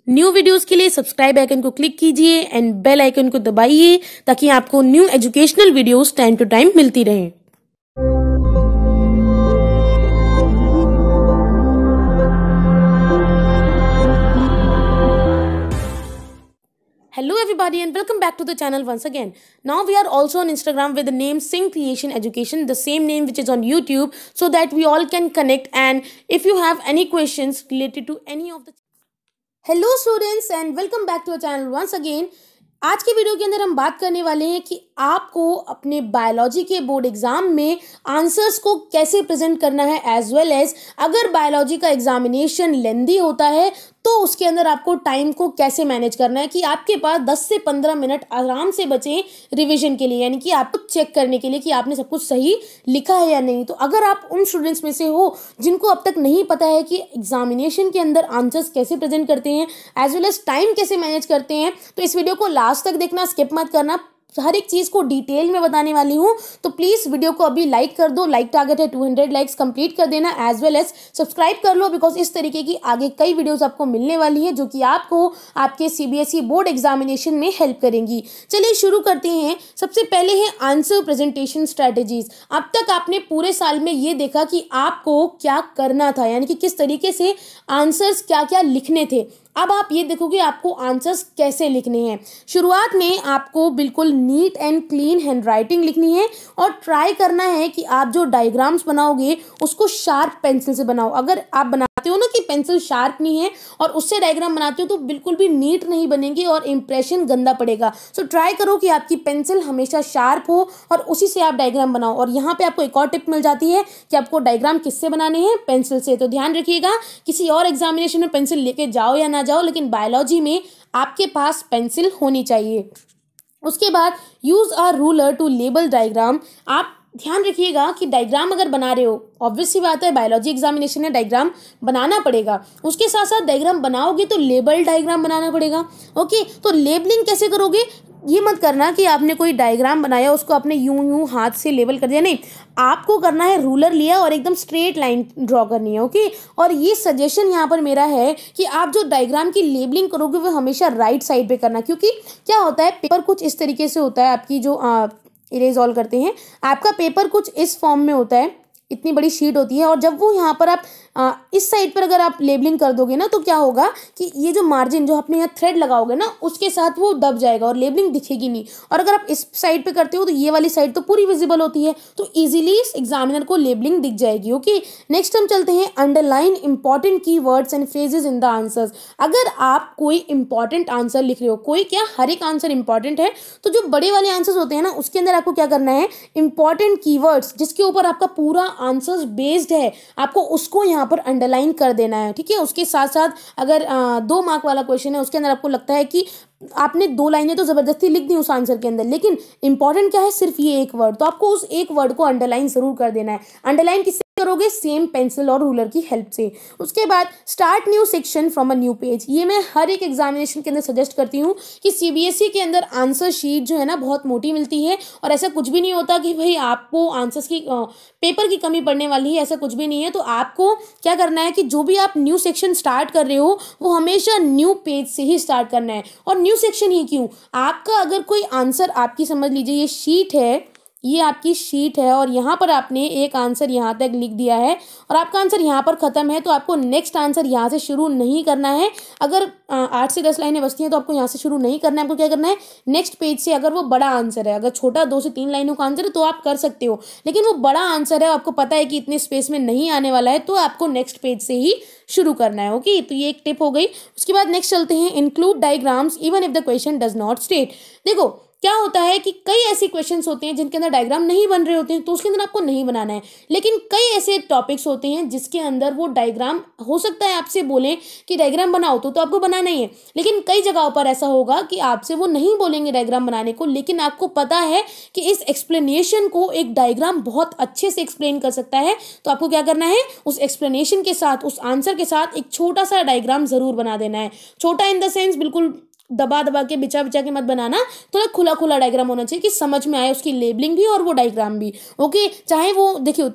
New videos के लिए subscribe icon को क्लिक कीजिए एंड बेल आइकन को दबाइए ताकि आपको new educational videos time to time मिलती रहें। Hello everybody and welcome back to the channel once again. Now we are also on Instagram with the name Sing Creation Education, the same name which is on YouTube, so that we all can connect. And if you have any questions related to any of the hello students and welcome back to our channel once again. आज के video के अंदर हम बात करने वाले हैं कि आपको अपने बायोलॉजी के बोर्ड एग्जाम में आंसर्स को कैसे प्रेजेंट करना है, एज वेल एज अगर बायोलॉजी का एग्जामिनेशन लेंदी होता है तो उसके अंदर आपको टाइम को कैसे मैनेज करना है कि आपके पास 10 से 15 मिनट आराम से बचें रिवीजन के लिए, यानी कि आपको चेक करने के लिए कि आपने सब कुछ सही लिखा है या नहीं। तो अगर आप उन स्टूडेंट्स में से हो जिनको अब तक नहीं पता है कि एग्जामिनेशन के अंदर आंसर्स कैसे प्रेजेंट करते हैं, एज वेल एज टाइम कैसे मैनेज करते हैं, तो इस वीडियो को लास्ट तक देखना, स्किप मत करना। हर एक चीज़ को डिटेल में बताने वाली हूँ, तो प्लीज़ वीडियो को अभी लाइक कर दो। लाइक टारगेट है 200 लाइक्स कंप्लीट कर देना, एज वेल एज सब्सक्राइब कर लो, बिकॉज इस तरीके की आगे कई वीडियोस आपको मिलने वाली हैं जो कि आपको आपके सीबीएसई बोर्ड एग्जामिनेशन में हेल्प करेंगी। चलिए शुरू करते हैं। सबसे पहले है आंसर प्रेजेंटेशन स्ट्रैटेजीज। अब तक आपने पूरे साल में ये देखा कि आपको क्या करना था, यानी कि किस तरीके से आंसर्स क्या क्या लिखने थे। अब आप ये देखोगे आपको आंसर्स कैसे लिखने हैं। शुरुआत में आपको बिल्कुल नीट एंड क्लीन हैंडराइटिंग लिखनी है और ट्राई करना है कि आप जो डायग्राम्स बनाओगे उसको शार्प पेंसिल से बनाओ। अगर आप बनाते हो ना कि पेंसिल शार्प नहीं है और उससे डायग्राम बनाते हो तो बिल्कुल भी नीट नहीं बनेंगे और इंप्रेशन गंदा पड़ेगा। सो ट्राई करो कि आपकी पेंसिल हमेशा शार्प हो और उसी से आप डायग्राम बनाओ। और यहाँ पे आपको एक और टिप मिल जाती है कि आपको डायग्राम किससे बनाने हैं, पेंसिल से। तो ध्यान रखिएगा, किसी और एग्जामिनेशन में पेंसिल लेके जाओ या ना जाओ, लेकिन बायोलॉजी में आपके पास पेंसिल होनी चाहिए। उसके बाद use a ruler to label diagram. आप ध्यान रखिएगा कि डायग्राम अगर बना रहे हो, ऑब्वियस सी बात है बायोलॉजी एग्जामिनेशन में डायग्राम बनाना पड़ेगा, उसके साथ साथ डायग्राम बनाओगे तो लेबल डायग्राम बनाना पड़ेगा। ओके, तो लेबलिंग कैसे करोगे? ये मत करना कि आपने कोई डायग्राम बनाया उसको आपने यूं हाथ से लेबल कर दिया, नहीं, आपको करना है रूलर लिया और एकदम स्ट्रेट लाइन ड्रॉ करनी है। ओके, और ये सजेशन यहाँ पर मेरा है कि आप जो डायग्राम की लेबलिंग करोगे वो हमेशा राइट साइड पे करना, क्योंकि क्या होता है पेपर कुछ इस तरीके से होता है, आपकी जो इरेज ऑल करते हैं, आपका पेपर कुछ इस फॉर्म में होता है, इतनी बड़ी शीट होती है, और जब वो यहाँ पर आप इस साइड पर अगर आप लेबलिंग कर दोगे ना तो क्या होगा कि ये जो मार्जिन जो आपने यहाँ थ्रेड लगाओगे ना उसके साथ वो दब जाएगा और लेबलिंग दिखेगी नहीं। और अगर आप इस साइड पे करते हो तो ये वाली साइड तो पूरी विजिबल होती है, तो इजीली इस एग्जामिनर को लेबलिंग दिख जाएगी। ओके, नेक्स्ट हम चलते हैं underline important keywords and phrases in the answers. अगर आप कोई इंपॉर्टेंट आंसर लिख रहे हो, कोई क्या हर एक आंसर इंपॉर्टेंट है, तो जो बड़े वाले आंसर्स होते हैं ना उसके अंदर आपको क्या करना है, इंपॉर्टेंट कीवर्ड्स जिसके ऊपर आपका पूरा आंसर्स बेस्ड है, आपको उसको यहाँ पर अंडरलाइन कर देना है। ठीक है, उसके साथ साथ अगर 2 मार्क वाला क्वेश्चन है उसके अंदर आपको लगता है कि आपने 2 लाइनें तो जबरदस्ती लिख दी उस आंसर के अंदर, लेकिन इंपॉर्टेंट क्या है, सिर्फ ये एक वर्ड, तो आपको उस एक वर्ड को अंडरलाइन जरूर कर देना है। अंडरलाइन किससे करोगे? सेम पेंसिल और रूलर की हेल्प से। उसके बाद start new section from a new page. ये मैं हर एक एग्जामिनेशन के अंदर सजेस्ट करती हूँ कि सीबीएसई के अंदर आंसर शीट जो है ना बहुत मोटी मिलती है, और ऐसा कुछ भी नहीं होता कि भाई आपको आंसर्स की पेपर की कमी पड़ने वाली है, ऐसा कुछ भी नहीं है। तो आपको क्या करना है कि जो भी आप न्यू सेक्शन स्टार्ट कर रहे हो वो हमेशा न्यू पेज से ही स्टार्ट करना है। और न्यू सेक्शन ही क्यों, आपका अगर कोई आंसर, आपकी समझ लीजिए ये शीट है, ये आपकी शीट है और यहाँ पर आपने एक आंसर यहाँ तक लिख दिया है और आपका आंसर यहाँ पर खत्म है, तो आपको नेक्स्ट आंसर यहाँ से शुरू नहीं करना है। अगर 8 से 10 लाइनें बचती हैं तो आपको यहाँ से शुरू नहीं करना है, आपको क्या करना है, नेक्स्ट पेज से। अगर वो बड़ा आंसर है, अगर छोटा 2 से 3 लाइनों का आंसर है तो आप कर सकते हो, लेकिन वो बड़ा आंसर है, आपको पता है कि इतने स्पेस में नहीं आने वाला है, तो आपको नेक्स्ट पेज से ही शुरू करना है। ओके, तो ये एक टिप हो गई। उसके बाद नेक्स्ट चलते हैं include diagrams even if the question does not state. देखो क्या होता है कि कई ऐसे क्वेश्चंस होते हैं जिनके अंदर डायग्राम नहीं बन रहे होते हैं, तो उसके अंदर आपको नहीं बनाना है, लेकिन कई ऐसे टॉपिक्स होते हैं जिसके अंदर वो डायग्राम, हो सकता है आपसे बोलें कि डायग्राम बनाओ तो आपको बनाना ही है, लेकिन कई जगहों पर ऐसा होगा कि आपसे वो नहीं बोलेंगे डायग्राम बनाने को, लेकिन आपको पता है कि इस एक्सप्लेनेशन को एक डायग्राम बहुत अच्छे से एक्सप्लेन कर सकता है, तो आपको क्या करना है, उस एक्सप्लेनेशन के साथ, उस आंसर के साथ एक छोटा सा डायग्राम जरूर बना देना है। छोटा इन द सेंस बिल्कुल दबा दबा के बिछा बिछा के मत बनाना, थोड़ा खुला खुला डायग्राम होना चाहिए कि समझ में आए, उसकी लेबलिंग भी और वो डायग्राम भी। ओके, चाहे वो देखियो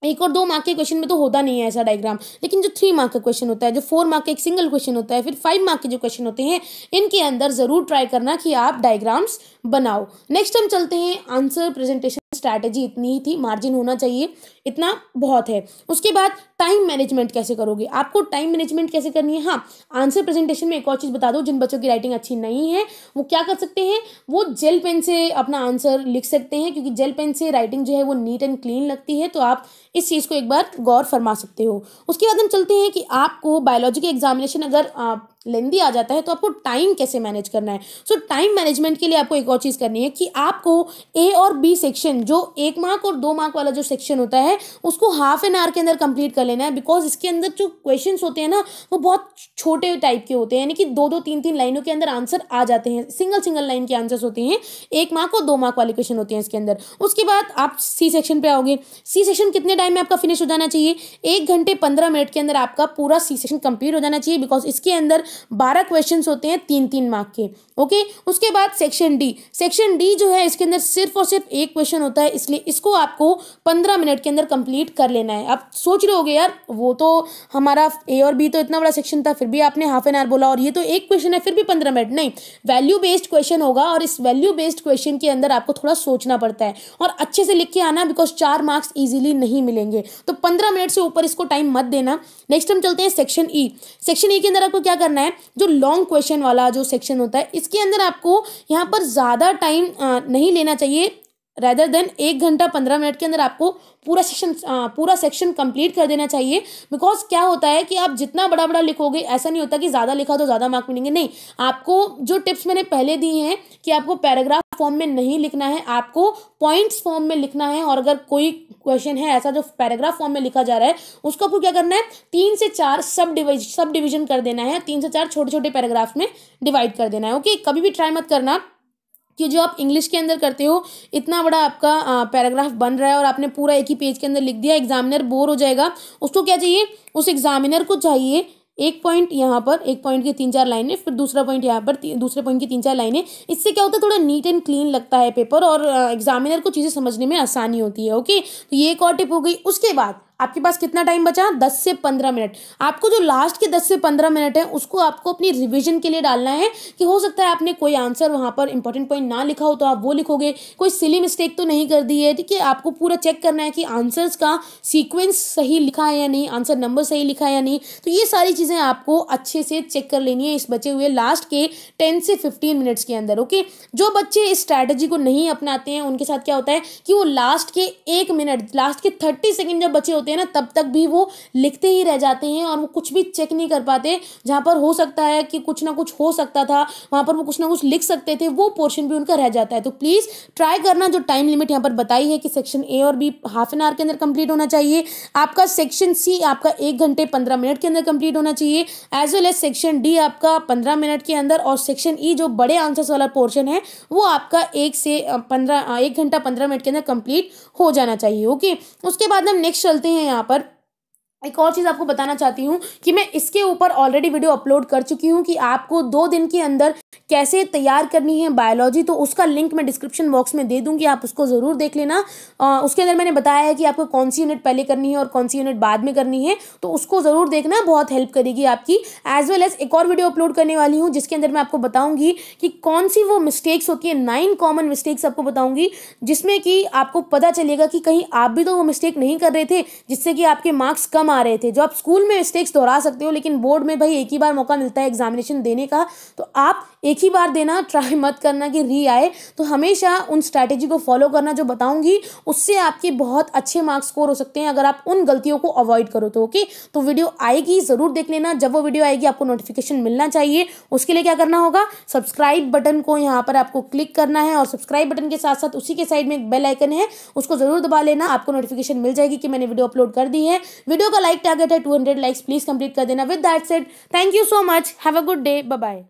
1 और 2 मार्क के क्वेश्चन में तो होता नहीं है ऐसा डायग्राम, लेकिन जो 3 मार्क का क्वेश्चन होता है, जो 4 मार्क का एक सिंगल क्वेश्चन होता है, फिर 5 मार्क के जो क्वेश्चन होते हैं, इनके अंदर जरूर ट्राई करना कि आप डायग्राम्स बनाओ। नेक्स्ट हम चलते हैं आंसर प्रेजेंटेशन स्ट्रैटेजी। इतनी ही थी, मार्जिन होना चाहिए, इतना बहुत है। उसके बाद टाइम मैनेजमेंट कैसे करोगे, आपको टाइम मैनेजमेंट कैसे करनी है। हाँ, आंसर प्रेजेंटेशन में एक और चीज़ बता दो, जिन बच्चों की राइटिंग अच्छी नहीं है वो क्या कर सकते हैं, वो जेल पेन से अपना आंसर लिख सकते हैं, क्योंकि जेल पेन से राइटिंग जो है वो नीट एंड क्लीन लगती है। तो आप इस चीज़ को एक बार गौर फरमा सकते हो। उसके बाद हम चलते हैं कि आपको बायोलॉजी के एग्जामिनेशन अगर लेंदी आ जाता है तो आपको टाइम कैसे मैनेज करना है। सो टाइम मैनेजमेंट के लिए आपको एक और चीज़ करनी है कि आपको ए और बी सेक्शन, जो 1 मार्क और 2 मार्क वाला जो सेक्शन होता है, उसको हाफ एन आवर के अंदर कंप्लीट कर लेना है। बिकॉज इसके अंदर जो क्वेश्चंस होते हैं ना, वो बहुत छोटे टाइप के होते हैं, यानी कि 2-2 3-3 लाइनों के अंदर आंसर आ जाते हैं। सिंगल लाइन के आंसर्स होते हैं, 1 मार्क और 2 मार्क वाले क्वेश्चन होते हैं इसके अंदर। उसके बाद आप सी सेक्शन पे आओगे। सी सेक्शन कितने टाइम में आपका फिनिश हो जाना चाहिए, 1 घंटे 15 मिनट के अंदर आपका पूरा सी सेक्शन कंप्लीट हो जाना चाहिए। बिकॉज इसके अंदर 12 क्वेश्चंस होते हैं 3-3 मार्क के। ओके, उसके बाद सेक्शन डी। सेक्शन डी जो है, इसके अंदर सिर्फ और सिर्फ एक क्वेश्चन होता है, इसलिए इसको आपको 15 मिनट के अंदर कंप्लीट कर लेना है। आप सोच रहे होगे यार, वो तो हमारा ए और बी तो इतना बड़ा सेक्शन था, फिर भी आपने हाफ एन आवर बोला, और ये तो एक क्वेश्चन है फिर भी 15 मिनट। नहीं, वैल्यू बेस्ड क्वेश्चन होगा, और इस वैल्यू बेस्ड क्वेश्चन के अंदर आपको थोड़ा सोचना पड़ता है और अच्छे से लिख के आना, बिकॉज 4 मार्क्स इजीली नहीं मिलेंगे। तो 15 मिनट से ऊपर इसको टाइम मत देना। नेक्स्ट हम चलते हैं सेक्शन ई। सेक्शन ई के अंदर आपको क्या करना है, जो लॉन्ग क्वेश्चन वाला जो सेक्शन होता है, इसके अंदर आपको यहाँ पर ज़्यादा टाइम नहीं लेना चाहिए। रेदर देन 1 घंटा 15 मिनट के अंदर आपको पूरा सेक्शन कंप्लीट कर देना चाहिए। बिकॉज क्या होता है कि आप जितना बड़ा बड़ा लिखोगे, ऐसा नहीं होता कि ज़्यादा लिखा तो ज़्यादा मार्क मिलेंगे। नहीं, आपको जो टिप्स मैंने पहले दी हैं कि आपको पैराग्राफ फॉर्म में नहीं लिखना है, आपको पॉइंट्स फॉर्म में लिखना है। और अगर कोई क्वेश्चन है ऐसा जो पैराग्राफ फॉर्म में लिखा जा रहा है, उसको आपको क्या करना है, 3 से 4 सब डिवीजन कर देना है, 3 से 4 छोटे छोटे पैराग्राफ में डिवाइड कर देना है। ओके, कभी भी ट्राई मत करना कि जो आप इंग्लिश के अंदर करते हो, इतना बड़ा आपका पैराग्राफ बन रहा है और आपने पूरा एक ही पेज के अंदर लिख दिया, एग्जामिनर बोर हो जाएगा। उसको क्या चाहिए, उस एग्जामिनर को चाहिए एक पॉइंट यहाँ पर, एक पॉइंट की 3-4 लाइनें, फिर दूसरा पॉइंट यहाँ पर, दूसरे पॉइंट की 3-4 लाइनें। इससे क्या होता है, थोड़ा नीट एंड क्लीन लगता है पेपर, और एग्जामिनर को चीज़ें समझने में आसानी होती है। ओके, तो ये एक और टिप हो गई। उसके बाद आपके पास कितना टाइम बचा, 10 से 15 मिनट। आपको जो लास्ट के 10 से 15 मिनट है, उसको आपको अपनी रिवीजन के लिए डालना है। कि हो सकता है आपने कोई आंसर वहाँ पर इंपॉर्टेंट पॉइंट ना लिखा हो, तो आप वो लिखोगे, कोई सिली मिस्टेक तो नहीं कर दी है। ठीक है, आपको पूरा चेक करना है कि आंसर्स का सीक्वेंस सही लिखा है या नहीं, आंसर नंबर सही लिखा है या नहीं। तो ये सारी चीज़ें आपको अच्छे से चेक कर लेनी है इस बचे हुए लास्ट के 10 से 15 मिनट्स के अंदर। ओके, जो बच्चे इस स्ट्रैटेजी को नहीं अपनाते हैं, उनके साथ क्या होता है कि वो लास्ट के 1 मिनट, लास्ट के 30 सेकेंड जब बचे होते हैं ना, तब तक भी वो लिखते ही रह जाते हैं और वो कुछ भी चेक नहीं कर पाते। जहां पर हो सकता है कि कुछ ना कुछ हो सकता था, वहां पर वो कुछ ना कुछ लिख सकते थे, वो पोर्शन भी उनका रह जाता है। तो प्लीज ट्राई करना, जो टाइम लिमिट यहाँ पर बताई है कि सेक्शन ए और बी हाफ एन आवर के अंदर कंप्लीट होना चाहिए, आपका सेक्शन सी आपका 1 घंटे 15 मिनट के अंदर कंप्लीट होना चाहिए, as well as section D आपका 15 मिनट के अंदर, और सेक्शन ई जो बड़े आंसर्स वाला पोर्शन है वो आपका 1 घंटा 15 मिनट के अंदर कंप्लीट हो जाना चाहिए। ओके, उसके बाद हम नेक्स्ट चलते हैं। यहाँ पर एक और चीज़ आपको बताना चाहती हूँ कि मैं इसके ऊपर ऑलरेडी वीडियो अपलोड कर चुकी हूँ कि आपको 2 दिन के अंदर कैसे तैयार करनी है बायोलॉजी। तो उसका लिंक मैं डिस्क्रिप्शन बॉक्स में दे दूँगी, आप उसको ज़रूर देख लेना। उसके अंदर मैंने बताया है कि आपको कौन सी यूनिट पहले करनी है और कौन सी यूनिट बाद में करनी है, तो उसको ज़रूर देखना, बहुत हेल्प करेगी आपकी। एज वेल एज एक और वीडियो अपलोड करने वाली हूँ जिसके अंदर मैं आपको बताऊँगी कि कौन सी वो मिस्टेक्स होती है, 9 कॉमन मिस्टेक्स आपको बताऊँगी, जिसमें कि आपको पता चलेगा कि कहीं आप भी तो वो मिस्टेक नहीं कर रहे थे जिससे कि आपके मार्क्स कम आ रहे थे। जो आप स्कूल में मिस्टेक्स दोहरा सकते हो, लेकिन बोर्ड में भाई एक ही बार मौका मिलता है एग्जामिनेशन देने का, तो आप एक ही बार देना, ट्राई मत करना कि री आए। तो हमेशा उन स्ट्रैटेजी को फॉलो करना जो बताऊंगी, उससे आपके बहुत अच्छे मार्क्स स्कोर हो सकते हैं अगर आप उन गलतियों को अवॉइड करो तो। ओके, तो वीडियो आएगी, जरूर देख लेना। जब वो वीडियो आएगी आपको नोटिफिकेशन मिलना चाहिए। उसके लिए क्या करना होगा, सब्सक्राइब बटन को यहाँ पर आपको क्लिक करना है, और सब्सक्राइब बटन के साथ साथ उसी के साइड में एक बेल आइकन है, उसको जरूर दबा लेना। आपको नोटिफिकेशन मिल जाएगी कि मैंने वीडियो अपलोड कर दी है। वीडियो का लाइक टारगेट है 200 लाइक्स, प्लीज कंप्लीट कर देना। With that said, thank you so much, have a good day, bye bye.